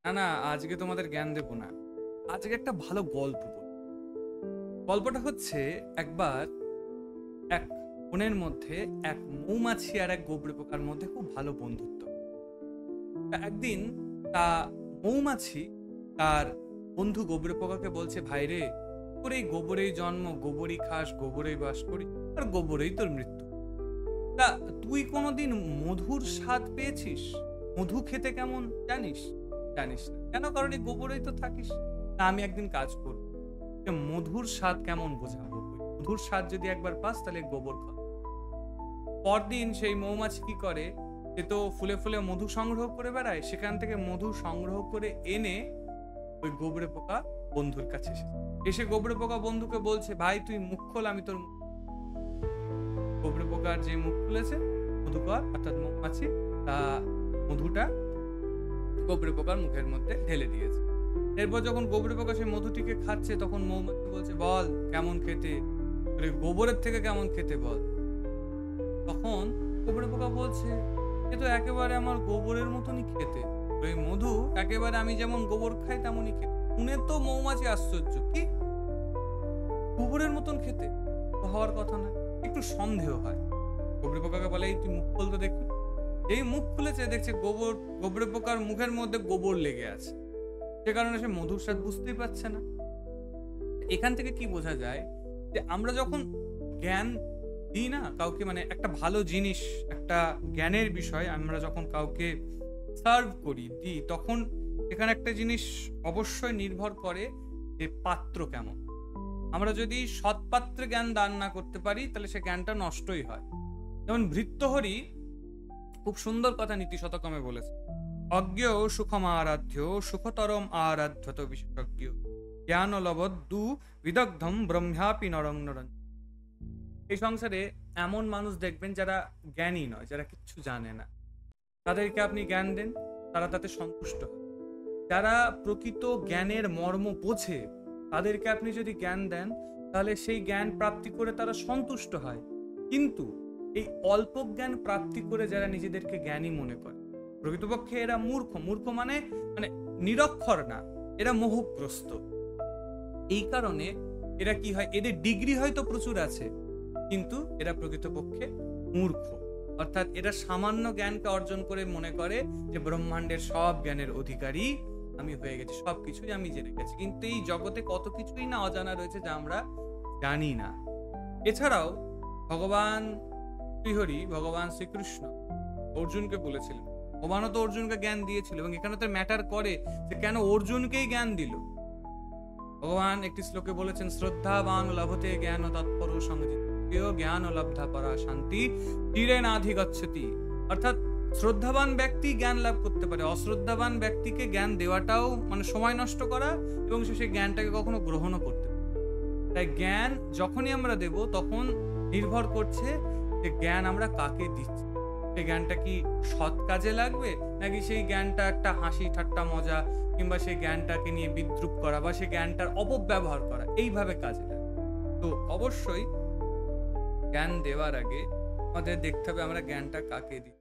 না, না, আজকে তোমাদের জ্ঞান দেব না। আজকে একটা ভালো গল্প বলব। গল্পটা হচ্ছে একবার এক বনের মধ্যে এক মৌমাছি আর এক গোবরে পোকার মধ্যে খুব ভালো বন্ধুত্ব। একদিন তা মৌমাছি তার বন্ধু গোবরে পোকাকে বলছে, ভাই রে, তোর এই গোবরেই জন্ম, গোবরই খাস, গোবরেই বাস করি, আর গোবরেই তোর মৃত্যু। তা তুই কোনোদিন মধুর স্বাদ পেয়েছিস? মধু খেতে কেমন জানিস? জানিস না কেন? কারণ এই গোবরেই তো থাকিস। তা আমি একদিন কাজ করব, যে মধুর স্বাদ কেমন বোঝাবো। মধুর স্বাদ যদি একবার পাস তাহলে গোবর খা। পরদিন সেই মৌমাছি কি করে, সে তো ফুলে ফুলে মধু সংগ্রহ করে বেড়ায়, সেখান থেকে মধু সংগ্রহ করে এনে ওই গোবরে পোকা বন্ধুর কাছে এসে গোবরে পোকা বন্ধুকে বলছে, ভাই তুই মুখ খোল, আমি তোর গোবরে পোকার যে মুখ খুলেছে, মধুকর অর্থাৎ মৌমাছি তা মধুটা গোবরে পোকার মুখের মধ্যে ঢেলে দিয়েছে। এরপর যখন গোবরে পোকা সেই মধুটিকে খাচ্ছে, তখন মৌমাছি বলছে, বল কেমন খেতে, গোবরের থেকে কেমন খেতে বল। তখন গোবরে পোকা বলছে, এ তো একেবারে আমার গোবরের মতনই খেতে, ওই মধু একেবারে আমি যেমন গোবর খাই তেমনই খেতে। শুনে তো মৌমাছি আশ্চর্য, কি গোবরের মতন খেতে? হওয়ার কথা না, একটু সন্দেহ হয়। গোবরে পোকাকে বলে, এই তুই মুখ খুলতে দেখি। এই মুখ খুলেছে, দেখছে গোবরে পোকার মুখের মধ্যে গোবর লেগে আছে, সে কারণে সে মধুর স্বাদ বুঝতেই পারছে না। এখান থেকে কি বোঝা যায়, যে আমরা যখন জ্ঞান দিই না কাউকে, মানে একটা ভালো জিনিস, একটা জ্ঞানের বিষয় আমরা যখন কাউকে সার্ভ করি, দিই, তখন এখানে একটা জিনিস অবশ্যই নির্ভর করে যে পাত্র কেমন। আমরা যদি সৎ পাত্রে জ্ঞান দান না করতে পারি, তাহলে সে জ্ঞানটা নষ্টই হয়। যেমন ভৃত্যহরি খুব সুন্দর কথা নীতি শতকমে বলেছে, অজ্ঞ সুখম আরাধ্য সুখতরম আরাধ্যত বিশেষজ্ঞ জ্ঞান লবদ্দু বিদগ্ধম ব্রহ্মাপি নরং নরং। এই সংসারে এমন মানুষ দেখবেন যারা জ্ঞানী নয়, যারা কিচ্ছু জানে না, তাদেরকে আপনি জ্ঞান দেন, তারা তাতে সন্তুষ্ট হয়। যারা প্রকৃত জ্ঞানের মর্ম বোঝে, তাদেরকে আপনি যদি জ্ঞান দেন, তাহলে সেই জ্ঞান প্রাপ্তি করে তারা সন্তুষ্ট হয়। কিন্তু এই অল্প জ্ঞান প্রাপ্তি করে যারা নিজেদেরকে জ্ঞানী মনে করে, প্রকৃতপক্ষে এরা মূর্খ। মূর্খ মানে মানে নিরক্ষর না, এরা মোহগ্রস্ত। এই কারণে এরা কি হয়, এদের ডিগ্রি হয়তো প্রচুর আছে, কিন্তু এরা প্রকৃতপক্ষে মূর্খ। অর্থাৎ এরা সামান্য জ্ঞানকে অর্জন করে মনে করে যে ব্রহ্মাণ্ডের সব জ্ঞানের অধিকারী আমি হয়ে গেছি, সবকিছুই আমি জেনে গেছি। কিন্তু এই জগতে কত কিছুই না অজানা রয়েছে যা আমরা জানি না। এছাড়াও ভগবান শ্রীহরি, ভগবান শ্রীকৃষ্ণ অর্জুনকে বলেছিলেন, ভগবানও তো অর্জুনকে জ্ঞান দিয়েছিল, এবং এখানে তো ম্যাটার করে যে কেন অর্জুনকেই জ্ঞান দিল। ভগবান একটি শ্লোকে বলেছেন, শ্রদ্ধাবান লভতে জ্ঞান তৎপর সংযিত জ্ঞান লব্ধা পরা শান্তি তীরে নাধিগচ্ছতি। অর্থাৎ শ্রদ্ধাবান ব্যক্তি জ্ঞান লাভ করতে পারে, অশ্রদ্ধাবান ব্যক্তিকে জ্ঞান দেওয়াটাও মানে সময় নষ্ট করা, এবং সে সেই জ্ঞানটাকে কখনো গ্রহণও করতে পারে। তাই জ্ঞান যখনই আমরা দেব, তখন নির্ভর করছে যে জ্ঞান আমরা কাকে দিচ্ছি। সেই জ্ঞানটা কি সৎ কাজে লাগবে, নাকি সেই জ্ঞানটা একটা হাসি ঠাট্টা মজা, কিংবা সেই জ্ঞানটাকে নিয়ে বিদ্রুপ করা বা সেই জ্ঞানটার অপব্যবহার করা, এইভাবে কাজে লাগে। তো অবশ্যই জ্ঞান দেওয়ার আগে আমাদের দেখতে হবে আমরা জ্ঞানটা কাকে দিই।